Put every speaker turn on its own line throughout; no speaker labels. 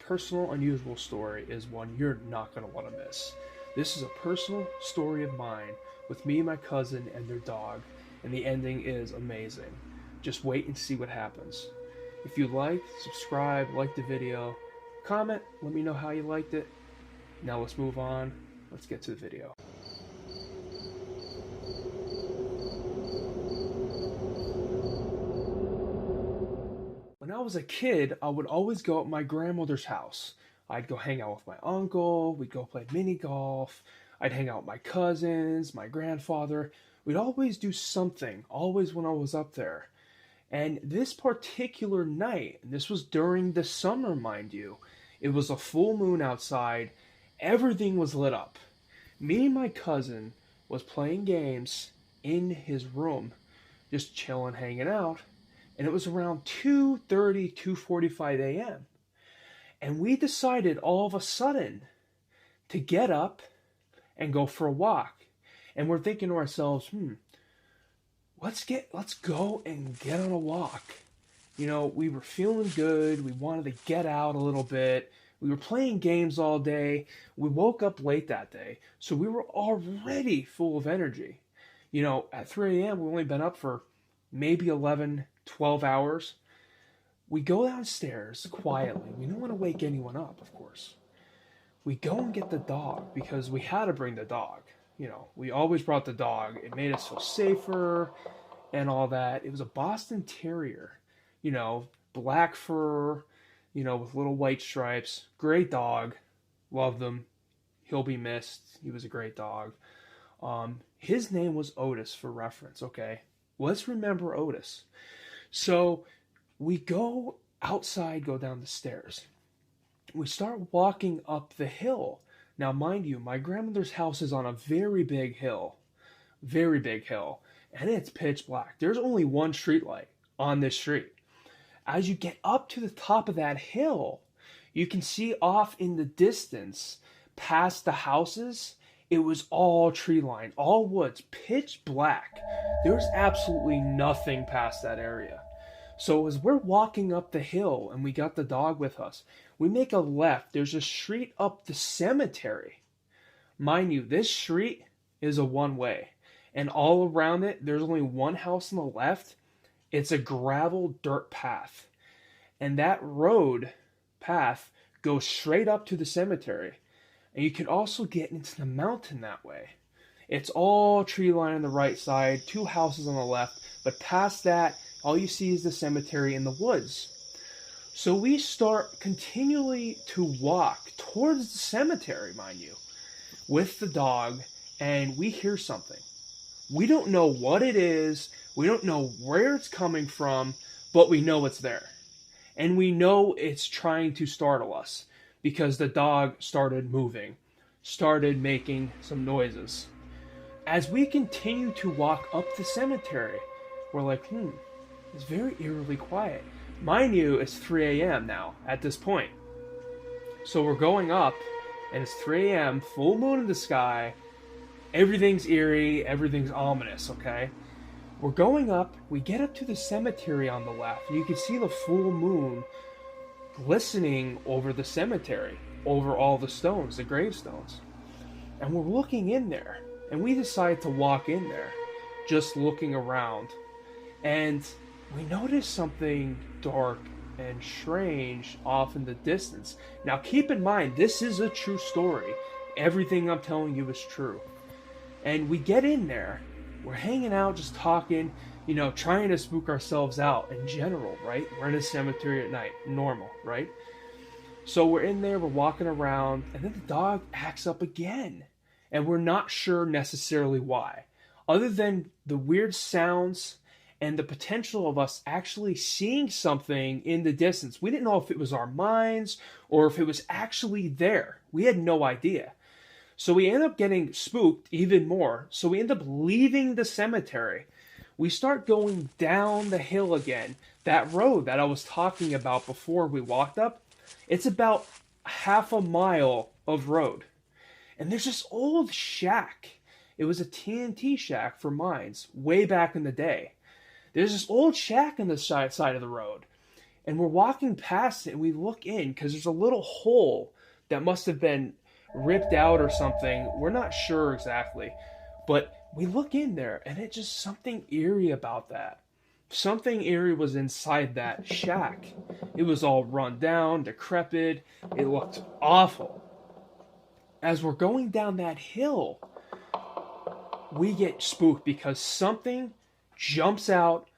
personal, unusual story is one you're not going to want to miss. This is a personal story of mine with me and my cousin and their dog, and the ending is amazing. Just wait and see what happens. If you liked, subscribe, like the video, comment, let me know how you liked it. Now let's move on. Let's get to the video. When I was a kid, I would always go at my grandmother's house. I'd go hang out with my uncle, we'd go play mini golf, I'd hang out with my cousins, my grandfather. We'd always do something, always when I was up there. And this particular night, and this was during the summer, mind you, it was a full moon outside, everything was lit up. Me and my cousin was playing games in his room, just chilling, hanging out. And it was around 2:30, 2:45 a.m. And we decided all of a sudden to get up and go for a walk. And we're thinking to ourselves, let's go and get on a walk. You know, we were feeling good. We wanted to get out a little bit. We were playing games all day. We woke up late that day. So we were already full of energy. You know, at 3 a.m., we've only been up for maybe 11, 12 hours. We go downstairs quietly. We don't want to wake anyone up, of course. We go and get the dog because we had to bring the dog. You know, we always brought the dog. It made us feel safer and all that. It was a Boston Terrier, you know, black fur, you know, with little white stripes. Great dog. Loved him. He'll be missed. He was a great dog. His name was Otis for reference, okay? Let's remember Otis. So we go outside, go down the stairs. We start walking up the hill. Now, mind you, my grandmother's house is on a very big hill, and it's pitch black. There's only one street light on this street. As you get up to the top of that hill, you can see off in the distance, past the houses, it was all tree line, all woods, pitch black. There's absolutely nothing past that area. So as we're walking up the hill and we got the dog with us, we make a left. There's a street up the cemetery. Mind you, this street is a one-way. And all around it, there's only one house on the left. It's a gravel dirt path. And that road path goes straight up to the cemetery. And you can also get into the mountain that way. It's all tree line on the right side, two houses on the left. But past that, all you see is the cemetery in the woods. So we start continually to walk towards the cemetery, mind you, with the dog, and we hear something. We don't know what it is. We don't know where it's coming from, but we know it's there. And we know it's trying to startle us because the dog started moving, started making some noises. As we continue to walk up the cemetery, we're like, it's very eerily quiet. Mind you, it's 3 a.m. now at this point. So we're going up, and it's 3 a.m., full moon in the sky. Everything's eerie, everything's ominous, okay? We're going up, we get up to the cemetery on the left, and you can see the full moon glistening over the cemetery, over all the stones, the gravestones. And we're looking in there, and we decide to walk in there, just looking around. And we notice something dark and strange off in the distance. Now keep in mind, this is a true story. Everything I'm telling you is true. And we get in there, we're hanging out, just talking, you know, trying to spook ourselves out in general, right? We're in a cemetery at night, normal, right? So we're in there, we're walking around, and then the dog acts up again. And we're not sure necessarily why. Other than the weird sounds and the potential of us actually seeing something in the distance. We didn't know if it was our minds or if it was actually there. We had no idea. So we end up getting spooked even more. So we end up leaving the cemetery. We start going down the hill again. That road that I was talking about before we walked up, it's about half a mile of road. And there's this old shack. It was a TNT shack for mines way back in the day. There's this old shack on the side of the road. And we're walking past it and we look in because there's a little hole that must have been ripped out or something. We're not sure exactly. But we look in there and it's just something eerie about that. Something eerie was inside that shack. It was all run down, decrepit. It looked awful. As we're going down that hill, we get spooked because something jumps out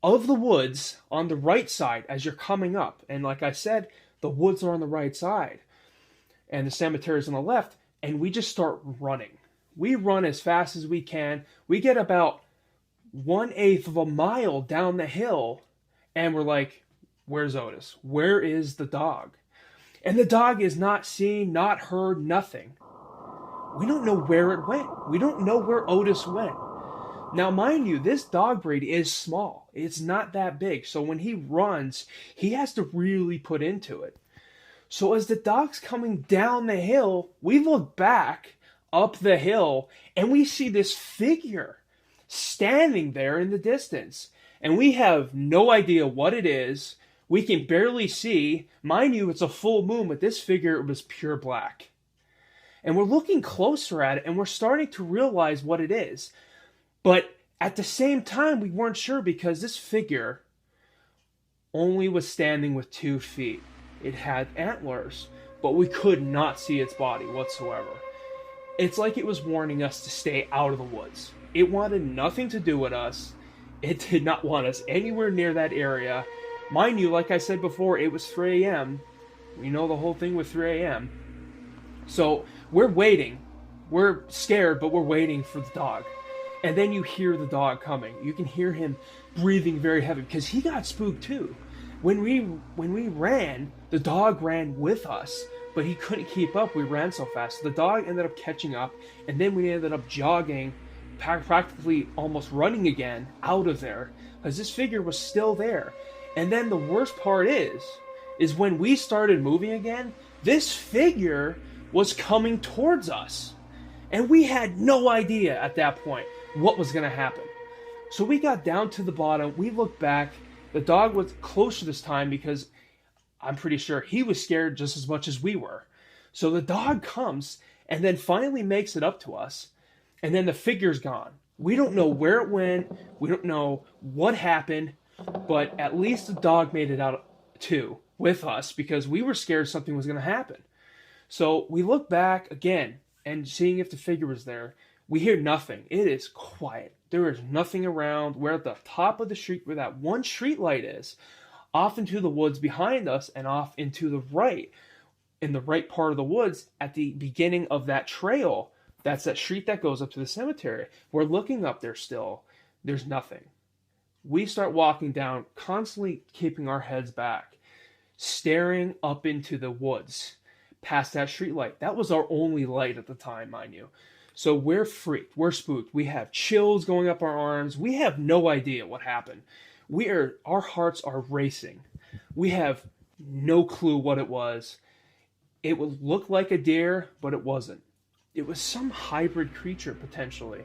of the woods on the right side as you're coming up. And like I said, the woods are on the right side and the cemetery is on the left. And we just start running. We run as fast as we can. We get about 1/8 of a mile down the hill and we're like, where's Otis? Where is the dog? And the dog is not seen, not heard, nothing. We don't know where it went. We don't know where Otis went. Now, mind you, this dog breed is small. It's not that big. So when he runs, he has to really put into it. So as the dog's coming down the hill, we look back up the hill and we see this figure standing there in the distance. And we have no idea what it is. We can barely see. Mind you, it's a full moon, but this figure was pure black. And we're looking closer at it and we're starting to realize what it is. But at the same time, we weren't sure because this figure only was standing with 2 feet. It had antlers, but we could not see its body whatsoever. It's like it was warning us to stay out of the woods. It wanted nothing to do with us. It did not want us anywhere near that area. Mind you, like I said before, it was 3 a.m. We know the whole thing with 3 a.m. So we're waiting. We're scared, but we're waiting for the dog. And then you hear the dog coming. You can hear him breathing very heavy because he got spooked too. When we ran, the dog ran with us, but he couldn't keep up. We ran so fast. The dog ended up catching up, and then we ended up jogging, practically almost running again out of there because this figure was still there. And then the worst part is when we started moving again, this figure was coming towards us. And we had no idea at that point what was going to happen. So we got down to the bottom. We looked back. The dog was closer this time because I'm pretty sure he was scared just as much as we were. So the dog comes and then finally makes it up to us. And then the figure's gone. We don't know where it went. We don't know what happened. But at least the dog made it out too with us because we were scared something was going to happen. So we look back again and seeing if the figure was there. We hear nothing. It is quiet. There is nothing around. We're at the top of the street where that one street light is, off into the woods behind us and off into the right, in the right part of the woods at the beginning of that trail. That's that street that goes up to the cemetery. We're looking up there still. There's nothing. We start walking down, constantly keeping our heads back, staring up into the woods past that street light. That was our only light at the time, mind you. So we're freaked. We're spooked. We have chills going up our arms. We have no idea what happened. Our hearts are racing. We have no clue what it was. It would look like a deer, but it wasn't. It was some hybrid creature potentially,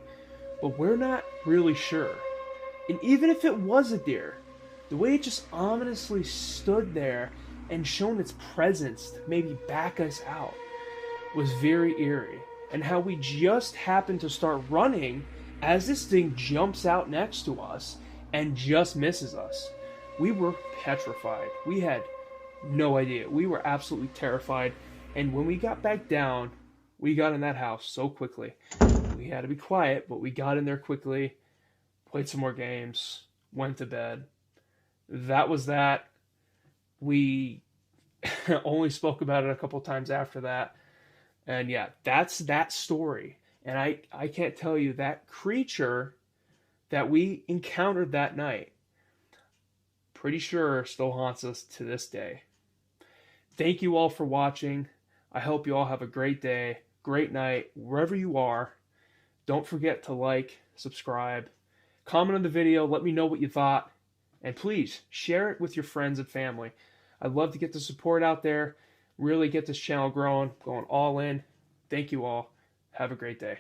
but we're not really sure. And even if it was a deer, the way it just ominously stood there and shown its presence to maybe back us out was very eerie. And how we just happened to start running as this thing jumps out next to us and just misses us. We were petrified. We had no idea. We were absolutely terrified. And when we got back down, we got in that house so quickly. We had to be quiet, but we got in there quickly, played some more games, went to bed. That was that. We only spoke about it a couple times after that. And yeah, that's that story. And I can't tell you, that creature that we encountered that night, pretty sure still haunts us to this day. Thank you all for watching. I hope you all have a great day, great night, wherever you are. Don't forget to like, subscribe, comment on the video, let me know what you thought, and please share it with your friends and family. I'd love to get the support out there, really get this channel growing, going all in. Thank you all. Have a great day.